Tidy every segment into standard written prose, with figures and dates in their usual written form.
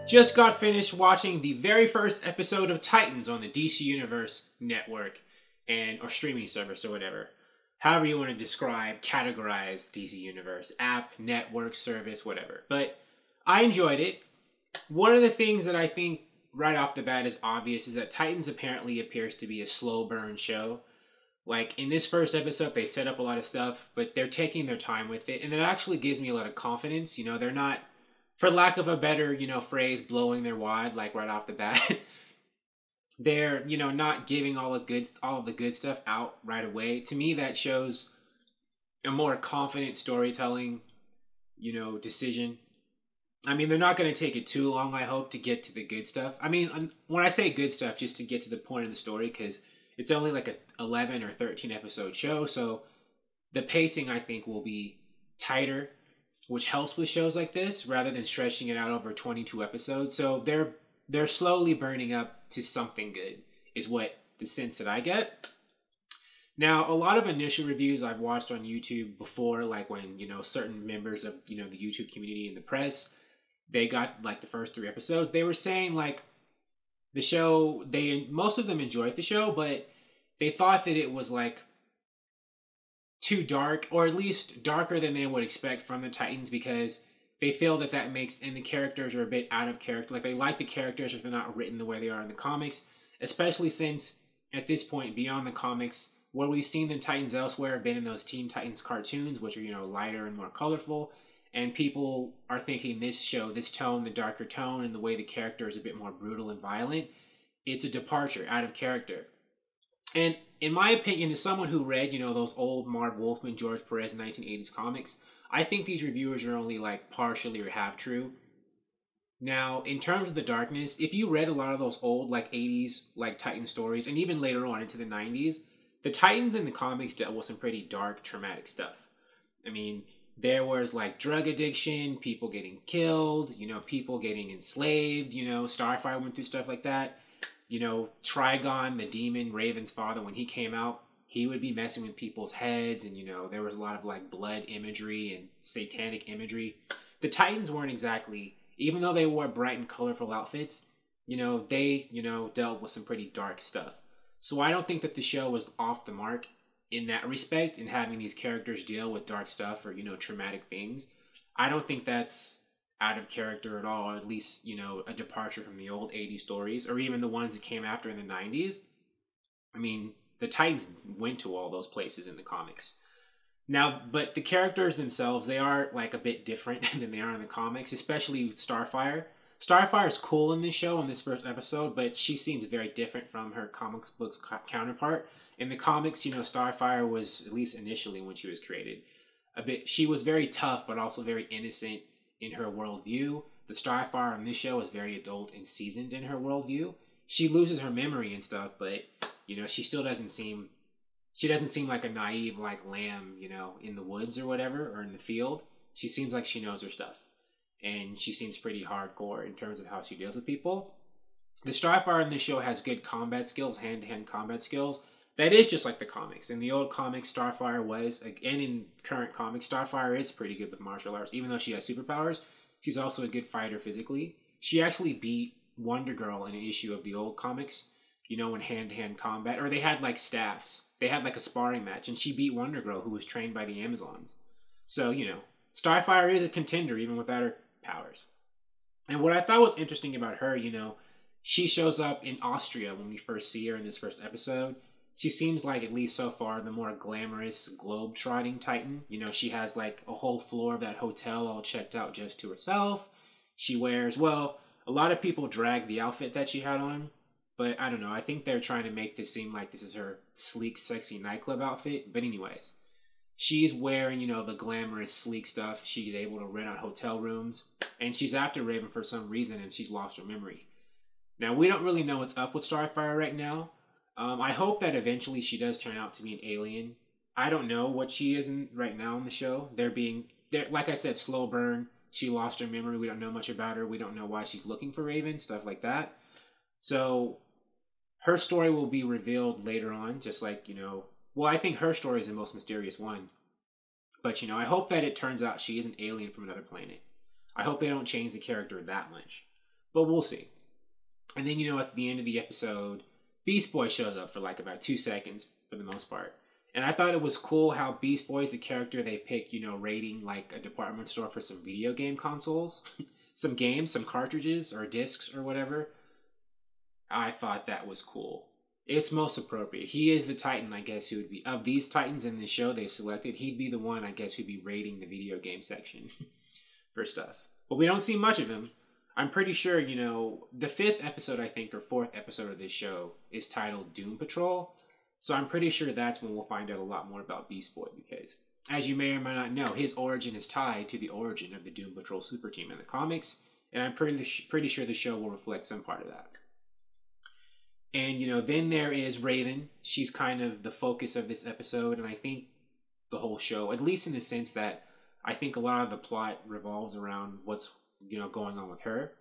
Just got finished watching the very first episode of Titans on the DC Universe network or streaming service or whatever. However you want to describe, categorize DC Universe, app, network, service, whatever. But I enjoyed it. One of the things that I think right off the bat is obvious is that Titans apparently appears to be a slow burn show. Like in this first episode, they set up a lot of stuff, but they're taking their time with it. And it actually gives me a lot of confidence. You know, they're not, for lack of a better, phrase, blowing their wad like right off the bat. They're, not giving all of the good stuff out right away. To me, that shows a more confident storytelling, decision. I mean, they're not going to take it too long, I hope, to get to the good stuff. I mean, when I say good stuff, just to get to the point of the story, because it's only like a 11 or 13 episode show, so the pacing, I think, will be tighter, which helps with shows like this, rather than stretching it out over 22 episodes. So they're slowly burning up to something good, is what the sense that I get. Now, a lot of initial reviews I've watched on YouTube before, like when, certain members of, the YouTube community and the press, they got like the first 3 episodes, they were saying like the show, most of them enjoyed the show, but they thought that it was like too dark, or at least darker than they would expect from the Titans, because they feel that makes, and the characters are a bit out of character. Like, they like the characters if they're not written the way they are in the comics, especially since at this point, beyond the comics, where we've seen the Titans elsewhere have been in those Teen Titans cartoons, which are, lighter and more colorful, and people are thinking this show, this tone, the darker tone, and the way the character is a bit more brutal and violent, it's a departure out of character. And in my opinion, as someone who read, those old Marv Wolfman, George Perez 1980s comics, I think these reviewers are only like partially or half true. Now, in terms of the darkness, if you read a lot of those old like 80s like Titan stories, and even later on into the 90s, the Titans in the comics dealt with some pretty dark, traumatic stuff. I mean, there was like drug addiction, people getting killed, people getting enslaved, Starfire went through stuff like that. Trigon, the demon, Raven's father, when he came out, he would be messing with people's heads, and, there was a lot of, like, blood imagery and satanic imagery. The Titans weren't exactly, even though they wore bright and colorful outfits, they, dealt with some pretty dark stuff. So I don't think that the show was off the mark in that respect, in having these characters deal with dark stuff or, traumatic things. I don't think that's out of character at all, or at least, a departure from the old 80s stories, or even the ones that came after in the 90s. I mean, the Titans went to all those places in the comics. Now, but the characters themselves, they are, like, a bit different than they are in the comics, especially Starfire. Starfire is cool in this show, in this first episode, but she seems very different from her comics books counterpart. In the comics, Starfire was, at least initially when she was created, she was very tough, but also very innocent in her worldview. The Starfire in this show is very adult and seasoned in her worldview. She loses her memory and stuff, but, she still doesn't seem like a naive, like, lamb, in the woods or whatever, or in the field. She seems like she knows her stuff. And she seems pretty hardcore in terms of how she deals with people. The Starfire in this show has good combat skills, hand-to-hand combat skills. That is just like the comics. In the old comics, Starfire was, and in current comics, Starfire is pretty good with martial arts. Even though she has superpowers, she's also a good fighter physically. She actually beat Wonder Girl in an issue of the old comics, in hand-to-hand combat. Or they had, like, staffs. They had, like, a sparring match, and she beat Wonder Girl, who was trained by the Amazons. So, Starfire is a contender, even without her powers. And what I thought was interesting about her, she shows up in Austria when we first see her in this first episode. She seems like, at least so far, the more glamorous, globe-trotting Titan. She has, like, a whole floor of that hotel all checked out just to herself. She wears, well, a lot of people drag the outfit that she had on, but I don't know. I think they're trying to make this seem like this is her sleek, sexy nightclub outfit. But anyways, she's wearing, the glamorous, sleek stuff. She's able to rent out hotel rooms, and she's after Raven for some reason, and she's lost her memory. Now, we don't really know what's up with Starfire right now. I hope that eventually she does turn out to be an alien. I don't know what she is right now in the show. They're like I said, slow burn. She lost her memory. We don't know much about her. We don't know why she's looking for Raven, stuff like that. So her story will be revealed later on, just like, well, I think her story is the most mysterious one. But, I hope that it turns out she is an alien from another planet. I hope they don't change the character that much. But we'll see. And then, at the end of the episode, Beast Boy shows up for like about 2 seconds for the most part. And I thought it was cool how Beast Boy is the character they picked, raiding like a department store for some video game consoles, some games, some cartridges or discs or whatever. I thought that was cool. It's most appropriate. He is the Titan, I guess, who would be, of these Titans in the show they've selected, he'd be the one, I guess, who'd be raiding the video game section for stuff. But we don't see much of him. I'm pretty sure, the 5th episode, I think, or 4th episode of this show is titled Doom Patrol. So I'm pretty sure that's when we'll find out a lot more about Beast Boy, because, as you may or may not know, his origin is tied to the origin of the Doom Patrol super team in the comics, and I'm pretty sure the show will reflect some part of that. And, then there is Raven. She's kind of the focus of this episode, and I think the whole show, at least in the sense that I think a lot of the plot revolves around what's, going on with her.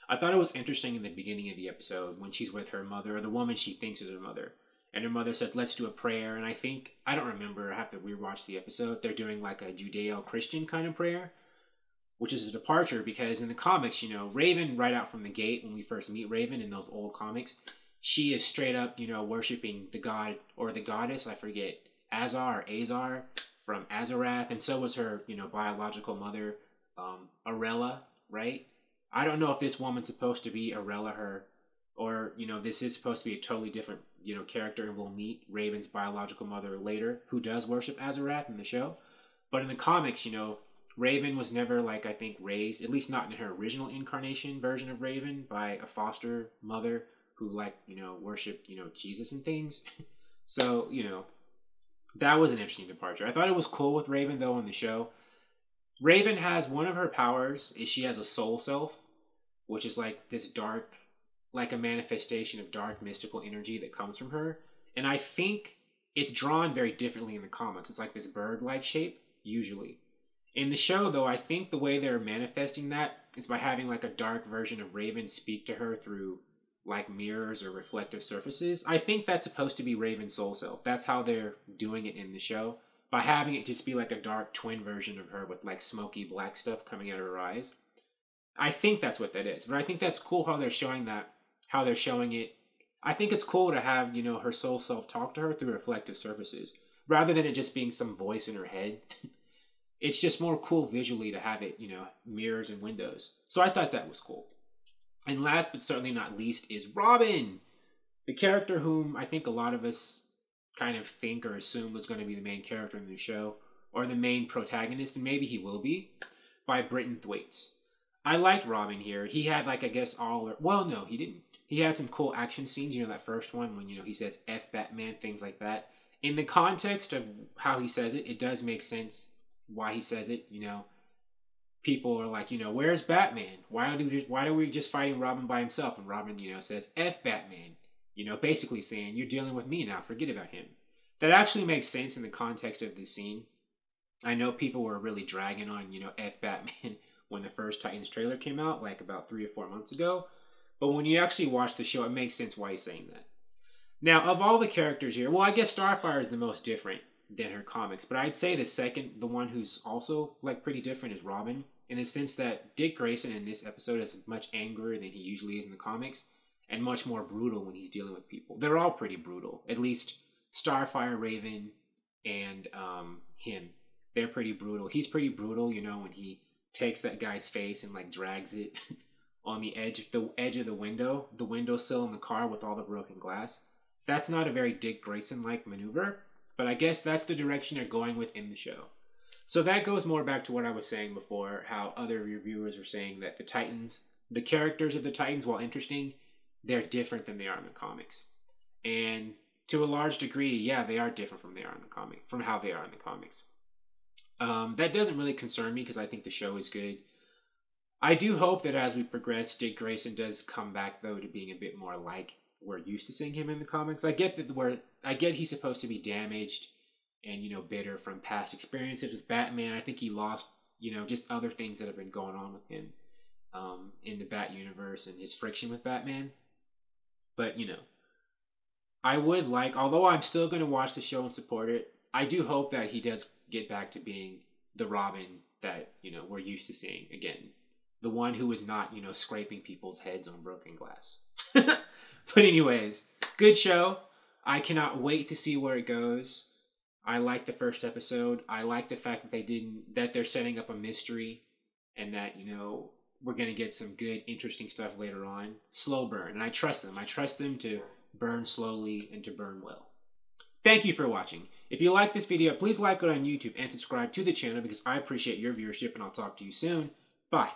I thought it was interesting in the beginning of the episode when she's with her mother, or the woman she thinks is her mother, and her mother said, let's do a prayer, and I don't remember, I have to rewatch the episode, they're doing like a Judeo-Christian kind of prayer, which is a departure because in the comics, Raven right out from the gate, when we first meet Raven in those old comics, she is straight up, worshiping the god or the goddess, I forget, Azar or Azar from Azarath, and so was her, biological mother, Arella, right? I don't know if this woman's supposed to be Arella her, or, this is supposed to be a totally different, character, and we'll meet Raven's biological mother later, who does worship Azarath in the show. But in the comics, Raven was never, I think, raised, at least not in her original incarnation version of Raven, by a foster mother who, worshipped, Jesus and things. So, that was an interesting departure. I thought it was cool with Raven, though, on the show. Raven has, one of her powers is she has a soul self, which is this dark, a manifestation of dark mystical energy that comes from her. And I think it's drawn very differently in the comics. It's like this bird-like shape, usually. In the show, though, I think the way they're manifesting that is by having a dark version of Raven speak to her through mirrors or reflective surfaces. I think that's supposed to be Raven's soul self. That's how they're doing it in the show, by having it just be a dark twin version of her with smoky black stuff coming out of her eyes. I think that's what that is. But I think that's cool how they're showing that, how they're showing it. I think it's cool to have, her soul self talk to her through reflective surfaces, rather than it just being some voice in her head. It's just more cool visually to have it, mirrors and windows. So I thought that was cool. And last but certainly not least is Robin, the character whom I think a lot of us kind of think or assume was going to be the main character in the show, or the main protagonist, and maybe he will be, by Britton Thwaites. I liked Robin here. He had I guess well, no, he didn't. He had some cool action scenes, that first one when, he says F Batman, things like that. In the context of how he says it, it does make sense why he says it, People are like, where's Batman? Why are we just fighting Robin by himself? And Robin, says F Batman, basically saying, you're dealing with me now, forget about him. That actually makes sense in the context of this scene. I know people were really dragging on, F Batman when the first Titans trailer came out, about 3 or 4 months ago. But when you actually watch the show, it makes sense why he's saying that. Now, of all the characters here, well, I guess Starfire is the most different than her comics, but I'd say the one who's also pretty different is Robin, in the sense that Dick Grayson in this episode is much angrier than he usually is in the comics, and much more brutal when he's dealing with people. They're all pretty brutal, at least Starfire, Raven, and him. They're pretty brutal. He's pretty brutal, when he takes that guy's face and drags it on the edge of the windowsill in the car with all the broken glass. That's not a very Dick Grayson-like maneuver, but I guess that's the direction they're going with in the show. So that goes more back to what I was saying before, how other reviewers were saying that the characters of the Titans, while interesting, they're different than they are in the comics. And to a large degree, yeah, they are different from how they are in the comics. That doesn't really concern me because I think the show is good. I do hope that as we progress, Dick Grayson does come back, though, to being a bit more like we're used to seeing him in the comics. I get he's supposed to be damaged and, bitter from past experiences with Batman. I think he lost, just other things that have been going on with him in the Bat universe and his friction with Batman. But, I would although I'm still going to watch the show and support it, I do hope that he does get back to being the Robin that, we're used to seeing again. The one who was not, you know, scraping people's heads on broken glass. But anyways, good show. I cannot wait to see where it goes. I like the first episode. I like the fact that they're setting up a mystery, and that, you know, we're going to get some good, interesting stuff later on. Slow burn, and I trust them. I trust them to burn slowly and to burn well. Thank you for watching. If you like this video, please like it on YouTube and subscribe to the channel because I appreciate your viewership, and I'll talk to you soon. Bye.